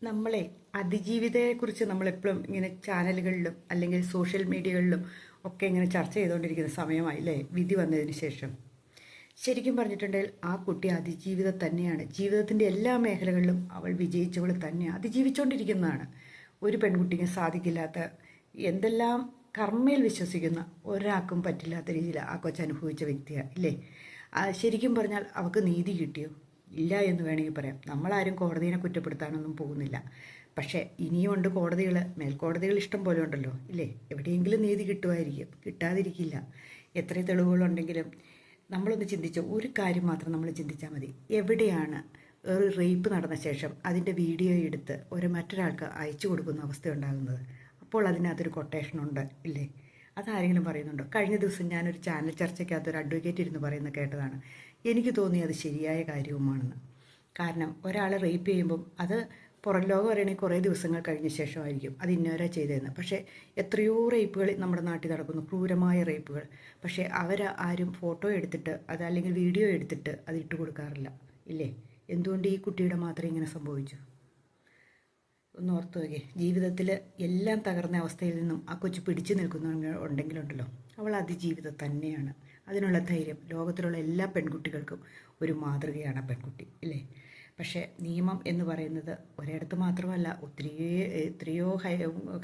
നമ്മളെ അതിജീവിതയെക്കുറിച്ച് നമ്മളെപ്പോഴും ഇങ്ങനെ ചാനലുകളിലും അല്ലെങ്കിൽ സോഷ്യൽ മീഡിയകളിലും ഒക്കെ ഇങ്ങനെ ചർച്ച ചെയ്തുകൊണ്ടിരിക്കുന്ന സമയമായില്ലേ വിധി വന്നതിന് ശേഷം. ശരിക്കും പറഞ്ഞിട്ടുണ്ടെങ്കിൽ ആ കുട്ടി അതിജീവിത തന്നെയാണ്. ജീവിതത്തിൻ്റെ എല്ലാ മേഖലകളിലും അവൾ വിജയിച്ചവൾ തന്നെയാണ്, അതിജീവിച്ചുകൊണ്ടിരിക്കുന്നതാണ്. ഒരു പെൺകുട്ടിക്ക് സാധിക്കില്ലാത്ത എന്തെല്ലാം കർമ്മയിൽ വിശ്വസിക്കുന്ന ഒരാൾക്കും പറ്റില്ലാത്ത രീതിയിൽ ആ കൊച്ച് അനുഭവിച്ച വ്യക്തിയാണ് ഇല്ലേ. ശരിക്കും പറഞ്ഞാൽ അവൾക്ക് നീതി കിട്ടിയോ? ഇല്ല എന്ന് വേണമെങ്കിൽ പറയാം. നമ്മളാരും കോടതിയെ കുറ്റപ്പെടുത്താനൊന്നും പോകുന്നില്ല. പക്ഷേ ഇനിയുമുണ്ട് കോടതികൾ, മേൽക്കോടതികൾ ഇഷ്ടം പോലെ ഉണ്ടല്ലോ ഇല്ലേ. എവിടെയെങ്കിലും നീതി കിട്ടുമായിരിക്കും, കിട്ടാതിരിക്കില്ല. എത്ര തെളിവുകളുണ്ടെങ്കിലും നമ്മളൊന്ന് ചിന്തിച്ചോ, ഒരു കാര്യം മാത്രം നമ്മൾ ചിന്തിച്ചാൽ മതി. എവിടെയാണ് ഒരു റേപ്പ് നടന്ന ശേഷം അതിൻ്റെ വീഡിയോ എടുത്ത് മറ്റൊരാൾക്ക് അയച്ചു കൊടുക്കുന്ന അവസ്ഥ ഉണ്ടാകുന്നത്? അപ്പോൾ അതിനകത്തൊരു കൊട്ടേഷൻ ഉണ്ട് ഇല്ലേ. അതാരെങ്കിലും പറയുന്നുണ്ടോ? കഴിഞ്ഞ ദിവസം ഞാനൊരു ചാനൽ ചർച്ചയ്ക്കകത്ത് ഒരു അഡ്വക്കേറ്റ് ഇരുന്ന് പറയുന്നത് കേട്ടതാണ്. എനിക്ക് തോന്നി അത് ശരിയായ കാര്യവുമാണെന്ന്. കാരണം ഒരാളെ റേപ്പ് ചെയ്യുമ്പം അത് പുറം ലോകം അറിയണമെങ്കിൽ കുറേ ദിവസങ്ങൾ കഴിഞ്ഞ ശേഷമായിരിക്കും അത് ഇന്നവരാ ചെയ്തതെന്ന്. പക്ഷേ എത്രയോ റേപ്പുകൾ നമ്മുടെ നാട്ടിൽ നടക്കുന്നു, ക്രൂരമായ റേപ്പുകൾ. പക്ഷേ ആരും ഫോട്ടോ എടുത്തിട്ട് അല്ലെങ്കിൽ വീഡിയോ എടുത്തിട്ട് അത് ഇട്ട് കൊടുക്കാറില്ല ഇല്ലേ. എന്തുകൊണ്ട് ഈ കുട്ടിയുടെ മാത്രം ഇങ്ങനെ സംഭവിച്ചു? ഒന്ന് ഓർത്തു നോക്കി. ജീവിതത്തിൽ എല്ലാം തകർന്ന അവസ്ഥയിൽ നിന്നും ആ കൊച്ചു പിടിച്ചു ഉണ്ടെങ്കിലുണ്ടല്ലോ, അവൾ അതിജീവിതം തന്നെയാണ്. അതിനുള്ള ധൈര്യം ലോകത്തിലുള്ള എല്ലാ പെൺകുട്ടികൾക്കും ഒരു മാതൃകയാണ് ആ പെൺകുട്ടി ഇല്ലേ. പക്ഷേ നിയമം എന്ന് പറയുന്നത് ഒരിടത്ത് മാത്രമല്ല, എത്രയോ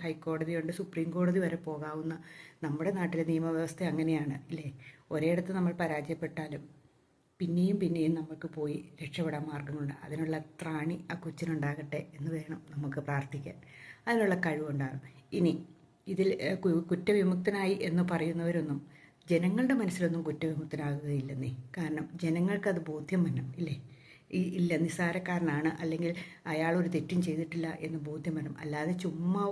ഹൈക്കോടതിയുണ്ട്, സുപ്രീം കോടതി വരെ പോകാവുന്ന നമ്മുടെ നാട്ടിലെ നിയമവ്യവസ്ഥ അങ്ങനെയാണ് ഇല്ലേ. ഒരിടത്ത് നമ്മൾ പരാജയപ്പെട്ടാലും പിന്നെയും പിന്നെയും നമുക്ക് പോയി രക്ഷപ്പെടാൻ മാർഗമുണ്ട്. അതിനുള്ള ത്രാണി ആ കൊച്ചിനുണ്ടാകട്ടെ എന്ന് വേണം നമുക്ക് പ്രാർത്ഥിക്കാൻ. അതിനുള്ള കഴിവുണ്ടാകും. ഇനി ഇതിൽ കുറ്റവിമുക്തനായി എന്ന് പറയുന്നവരൊന്നും ജനങ്ങളുടെ മനസ്സിലൊന്നും കുറ്റവിമുക്തനാകുകയില്ലെന്നേ. കാരണം ജനങ്ങൾക്കത് ബോധ്യം വരണം ഇല്ലേ. ഇല്ല, നിസ്സാരക്കാരനാണ് അല്ലെങ്കിൽ അയാൾ ഒരു തെറ്റും ചെയ്തിട്ടില്ല എന്ന് ബോധ്യം വരണം. അല്ലാതെ ചുമ്മാ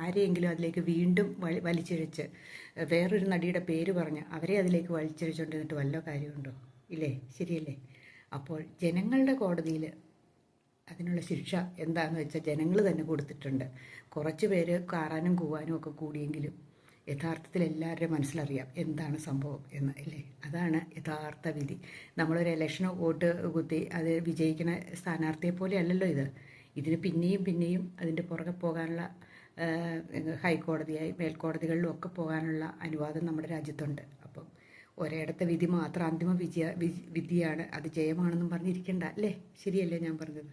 ആരെയെങ്കിലും അതിലേക്ക് വീണ്ടും വലിച്ചിഴച്ച് വേറൊരു നടിയുടെ പേര് പറഞ്ഞ് അവരെ അതിലേക്ക് വലിച്ചിഴച്ചുകൊണ്ടിരുന്നിട്ട് വല്ല കാര്യമുണ്ടോ? ഇല്ലേ, ശരിയല്ലേ. അപ്പോൾ ജനങ്ങളുടെ കോടതിയിൽ അതിനുള്ള ശിക്ഷ എന്താണെന്ന് വെച്ചാൽ ജനങ്ങൾ തന്നെ കൊടുത്തിട്ടുണ്ട്. കുറച്ച് പേര് കാറാനും കൂവാനും ഒക്കെ കൂടിയെങ്കിലും യഥാർത്ഥത്തിൽ എല്ലാവരുടെയും മനസ്സിലറിയാം എന്താണ് സംഭവം എന്ന് ഇല്ലേ. അതാണ് യഥാർത്ഥ വിധി. നമ്മളൊരു ഇലക്ഷന് വോട്ട് കുത്തി അത് വിജയിക്കുന്ന സ്ഥാനാർത്ഥിയെ പോലെ അല്ലല്ലോ ഇത്. ഇതിന് പിന്നെയും പിന്നെയും അതിൻ്റെ പുറകെ പോകാനുള്ള ഹൈക്കോടതിയായി മേൽക്കോടതികളിലും ഒക്കെ പോകാനുള്ള അനുവാദം നമ്മുടെ രാജ്യത്തുണ്ട്. അപ്പം ഒരിടത്തെ വിധി മാത്രം അന്തിമ വിധിയാണ്, അത് ജയമാണെന്നും പറഞ്ഞിരിക്കണ്ട അല്ലേ. ശരിയല്ലേ ഞാൻ പറഞ്ഞത്?